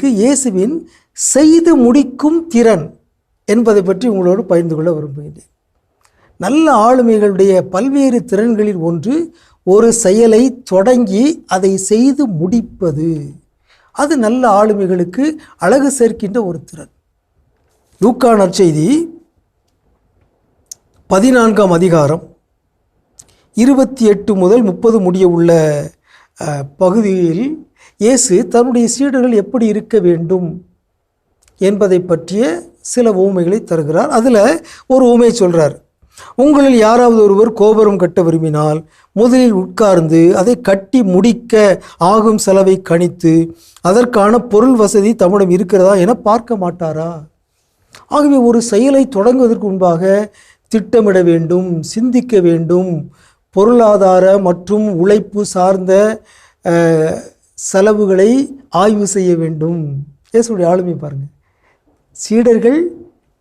ஆளுமைகளுக்கு இயேசுவின் செய்து முடிக்கும் திறன் என்பதை பற்றி உங்களோடு பகிர்ந்து கொள்ள விரும்புகிறேன். நல்ல ஆளுமைகளுடைய பல்வேறு திறன்களில் ஒன்று ஒரு செயலை தொடங்கி அதை செய்து முடிப்பது. அது நல்ல ஆளுமைகளுக்கு அழகு சேர்க்கின்ற ஒரு திறன். லூக்கா நற்செய்தி 14ஆம் அதிகாரம் 28 முதல் 30 முடிய உள்ள பகுதியில் இயேசு தன்னுடைய சீடர்கள் எப்படி இருக்க வேண்டும் என்பதை பற்றிய சில உவமைகளை தருகிறார். அதில் ஒரு உவமையை சொல்கிறார். உங்களில் யாராவது ஒருவர் கோபுரம் கட்ட விரும்பினால் முதலில் உட்கார்ந்து அதை கட்டி முடிக்க ஆகும் செலவை கணித்து அதற்கான பொருள் வசதி தம்மிடம் இருக்கிறதா என பார்க்க மாட்டாரா? ஆகவே ஒரு செயலை தொடங்குவதற்கு முன்பாக திட்டமிட வேண்டும், சிந்திக்க வேண்டும், பொருளாதார மற்றும் உழைப்பு சார்ந்த செலவுகளை ஆய்வு செய்ய வேண்டும். இயேசுடைய ஆளுமை பாருங்கள். சீடர்கள்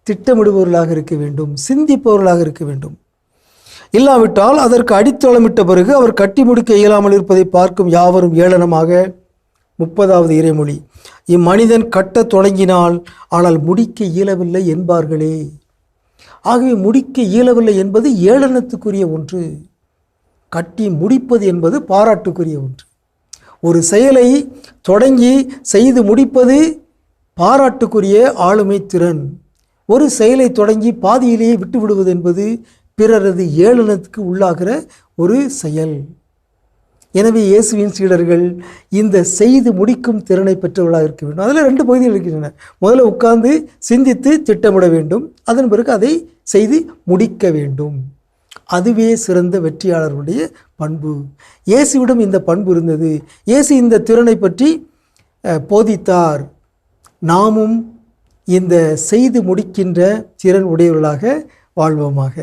திட்டமிடுபவர்களாக இருக்க வேண்டும், சிந்திப்பவர்களாக இருக்க வேண்டும். இல்லாவிட்டால் அதற்கு அடித்தளமிட்ட பிறகு அவர் கட்டி முடிக்க இயலாமல் இருப்பதை பார்க்கும் யாவரும் ஏளனமாக. 30வது இறைமொழி, இம்மனிதன் கட்டத் தொடங்கினால் ஆனால் முடிக்க இயலவில்லை என்பார்களே. ஆகவே முடிக்க இயலவில்லை என்பது ஏளனத்துக்குரிய ஒன்று, கட்டி முடிப்பது என்பது பாராட்டுக்குரிய ஒன்று. ஒரு செயலை தொடங்கி செய்து முடிப்பது பாராட்டுக்குரிய ஆளுமை திறன். ஒரு செயலை தொடங்கி பாதியிலேயே விட்டு விடுவது என்பது பிறரது ஏளனத்துக்கு உள்ளாகிற ஒரு செயல். எனவே இயேசுவின் சீடர்கள் இந்த செய்து முடிக்கும் திறனை பெற்றவர்களாக இருக்க வேண்டும். அதில் 2 பகுதிகள் இருக்கின்றன. முதல்ல உட்கார்ந்து சிந்தித்து திட்டமிட வேண்டும், அதன் பிறகு அதை செய்து முடிக்க வேண்டும். அதுவே சிறந்த வெற்றியாளர்களுடைய பண்பு. இயேசுவிடம் இந்த பண்பு இருந்தது. இயேசு இந்த திறனை பற்றி போதித்தார். நாமும் இந்த செய்து முடிக்கின்ற திறன் உடையவர்களாக வாழ்வோமாக.